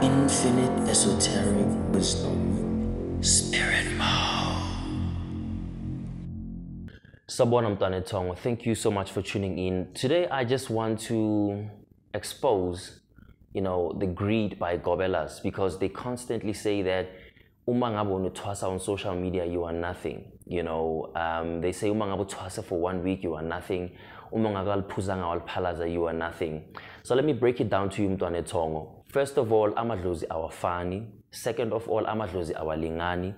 Infinite esoteric wisdom, spirit mode. Sabonam Tanetong, thank you so much for tuning in. Today I just want to expose, the greed by gobelas, because they constantly say that umangabo twasa on social media, you are nothing. They say umangabo twasa for 1 week, you are nothing. Umangagal puzanga wal palaza, you are nothing. So let me break it down to you, Mtwane Tongo. First of all, amadlozi awafani. Second of all, amadlozi awalingani.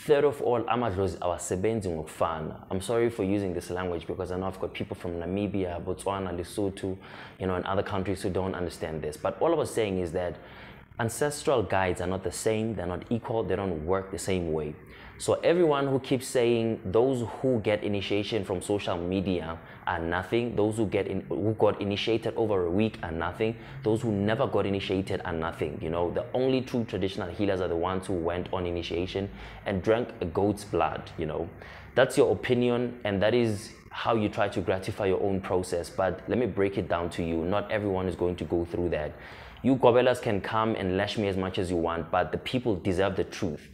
Third of all, amadlozi awasebenzi ngokufana. I'm sorry for using this language because I know I've got people from Namibia, Botswana, Lesotho, and other countries who don't understand this. But all I was saying is that ancestral guides are not the same, they're not equal, they don't work the same way. So everyone who keeps saying those who get initiation from social media are nothing, those who got initiated over a week are nothing, those who never got initiated are nothing. The only true traditional healers are the ones who went on initiation and drank a goat's blood. That's your opinion, and that is how you try to gratify your own process. But let me break it down to you. Not everyone is going to go through that. You gobelas can come and lash me as much as you want, but the people deserve the truth,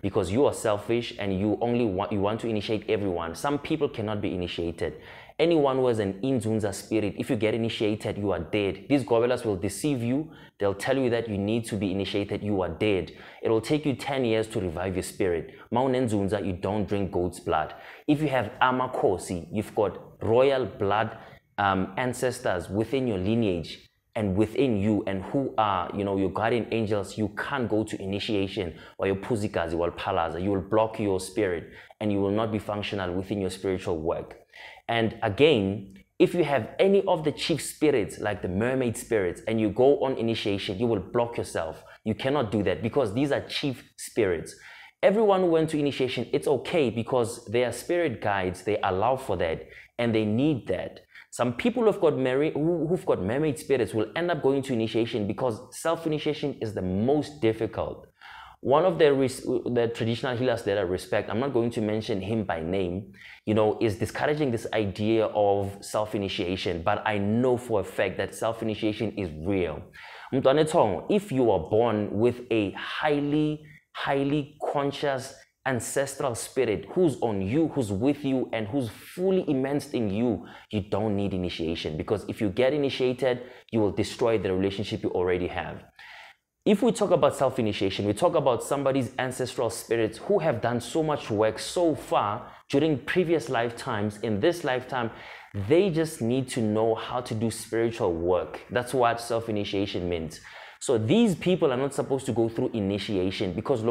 because you are selfish and you want to initiate everyone. Some people cannot be initiated. Anyone who has an inzunza spirit, if you get initiated, you are dead. These gobelas will deceive you. They'll tell you that you need to be initiated, you are dead. It will take you 10 years to revive your spirit. Maunenzunza, you don't drink goat's blood. If you have amakosi, you've got royal blood ancestors within your lineage, and within you, and who are, your guardian angels, you can't go to initiation, or your puzikazi, or palaza. You will block your spirit, and you will not be functional within your spiritual work. And again, if you have any of the chief spirits, like the mermaid spirits, and you go on initiation, you will block yourself. You cannot do that, because these are chief spirits. Everyone who went to initiation, it's okay, because they are spirit guides, they allow for that, and they need that. Some people who've got mermaid spirits will end up going to initiation because self-initiation is the most difficult. One of the traditional healers that I respect, I'm not going to mention him by name, is discouraging this idea of self-initiation, but I know for a fact that self-initiation is real. Mtwane Tongo, if you are born with a highly conscious ancestral spirit who's on you, who's with you, and who's fully immersed in you, you don't need initiation, because if you get initiated, you will destroy the relationship you already have. If we talk about self-initiation, we talk about somebody's ancestral spirits who have done so much work so far during previous lifetimes. In this lifetime, they just need to know how to do spiritual work. That's what self-initiation means. So these people are not supposed to go through initiation, because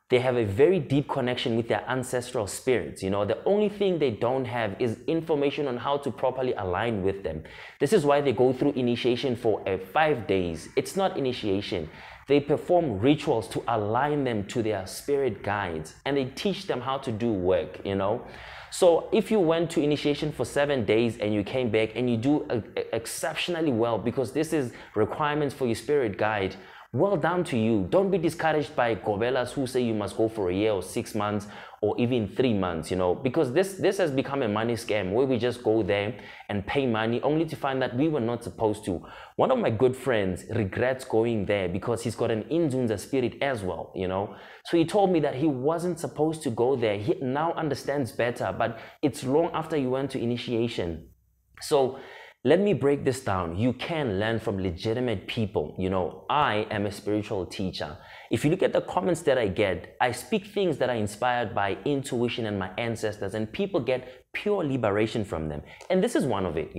they have a very deep connection with their ancestral spirits. The only thing they don't have is information on how to properly align with them. This is why they go through initiation for 5 days. It's not initiation. They perform rituals to align them to their spirit guides, and they teach them how to do work, So if you went to initiation for 7 days and you came back and you do exceptionally well, because this is requirements for your spirit guide, well done to you. Don't be discouraged by gobelas who say you must go for a year or 6 months or even 3 months, because this has become a money scam where we just go there and pay money only to find that we were not supposed to. One of my good friends regrets going there because he's got an inzunza spirit as well, So he told me that he wasn't supposed to go there. He now understands better, but it's long after he went to initiation. So let me break this down. You can learn from legitimate people. I am a spiritual teacher. If you look at the comments that I get, I speak things that are inspired by intuition and my ancestors, and people get pure liberation from them. And this is one of it,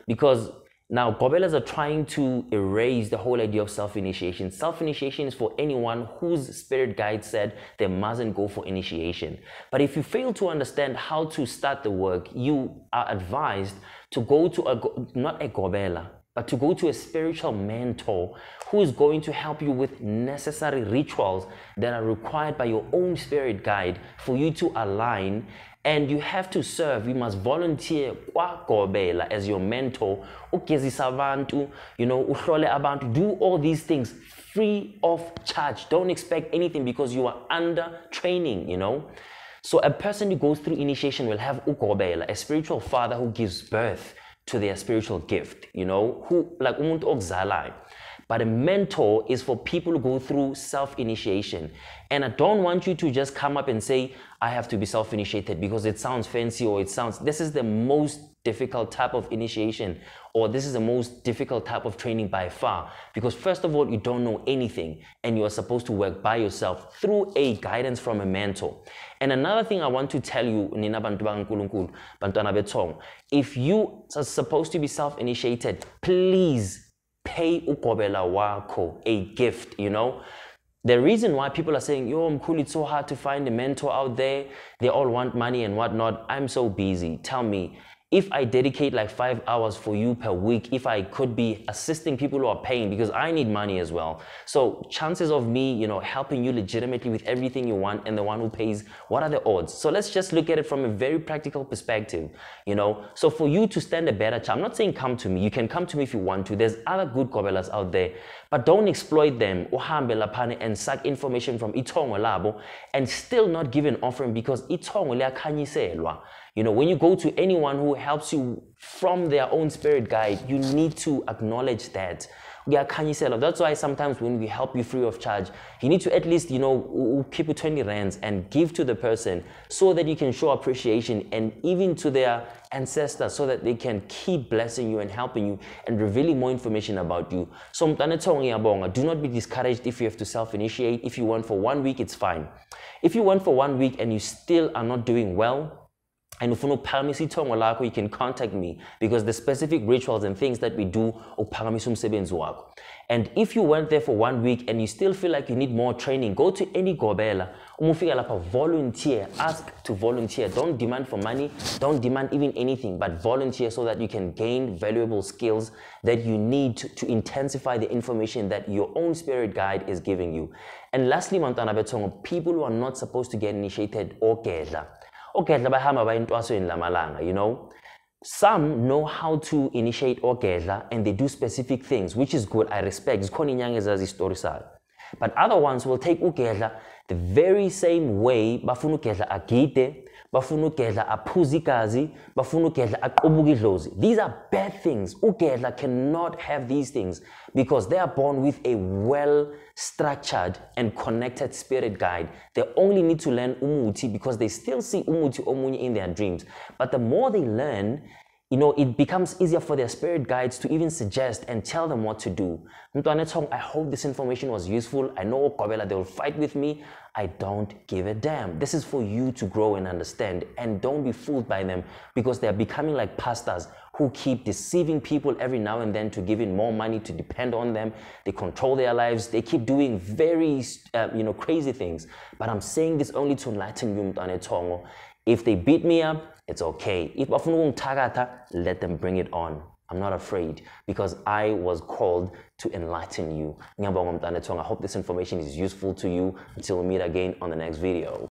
because now gobelas are trying to erase the whole idea of self-initiation. Self-initiation is for anyone whose spirit guide said they mustn't go for initiation. But if you fail to understand how to start the work, you are advised to go to not a gobela, but to go to a spiritual mentor who is going to help you with necessary rituals that are required by your own spirit guide for you to align. And you have to serve. You must volunteer kwa gobela as your mentor. Ugezisa abantu, uhlole abantu. Do all these things free of charge. Don't expect anything because you are under training, So a person who goes through initiation will have ugobela, a spiritual father who gives birth to their spiritual gift, who like umuntu okuzalayo. But a mentor is for people who go through self-initiation. And I don't want you to just come up and say, I have to be self-initiated because it sounds fancy or this is the most difficult type of initiation, or this is the most difficult type of training by far, because first of all, you don't know anything and you are supposed to work by yourself through a guidance from a mentor. And another thing I want to tell you, Nina Bantu Bangkulunkulu, Bantwana Betong, if you are supposed to be self-initiated, please pay ukobela wako a gift, you know. The reason why people are saying, yo, Mkhulu, it's so hard to find a mentor out there, they all want money and whatnot. I'm so busy. Tell me, if I dedicate like 5 hours for you per week, if I could be assisting people who are paying, because I need money as well. So chances of me, you know, helping you legitimately with everything you want and the one who pays, what are the odds? So let's just look at it from a very practical perspective, you know. So for you to stand a better chance, I'm not saying come to me. You can come to me if you want to. There's other good gobelas out there, but don't exploit them and suck information from itongo labo and still not give an offering, because itongo liyakanyiselwa. You know, when you go to anyone who helps you from their own spirit guide, you need to acknowledge that. That's why sometimes when we help you free of charge, you need to at least, you know, keep it 20 rands and give to the person so that you can show appreciation, and even to their ancestors, so that they can keep blessing you and helping you and revealing more information about you. So do not be discouraged if you have to self-initiate. If you want for 1 week, it's fine. If you want for 1 week and you still are not doing well, and if you can contact me, because the specific rituals and things that we do, and if you went there for 1 week and you still feel like you need more training, go to any gobela, volunteer, ask to volunteer. Don't demand for money, don't demand even anything, but volunteer so that you can gain valuable skills that you need to intensify the information that your own spirit guide is giving you. And lastly, people who are not supposed to get initiated or gedla. You know, some know how to initiate ogedla and they do specific things, which is good. I respect. But other ones will take ugedla the very same way bafuna ugedla agide, bafuna ugedla aphuzikazi, bafuna ugedla aqubukidlozi. These are bad things. Ugedla cannot have these things because they are born with a well-structured and connected spirit guide. They only need to learn umuti because they still see umuti omunye in their dreams. But the more they learn, you know, it becomes easier for their spirit guides to even suggest and tell them what to do. I hope this information was useful. I know Kobela, they will fight with me. I don't give a damn. This is for you to grow and understand, and don't be fooled by them, because they are becoming like pastors who keep deceiving people every now and then to give in more money to depend on them. They control their lives. They keep doing very, crazy things. But I'm saying this only to enlighten you, Mtane Tongo. If they beat me up, it's okay. If let them bring it on. I'm not afraid, because I was called to enlighten you. I hope this information is useful to you. Until we meet again on the next video.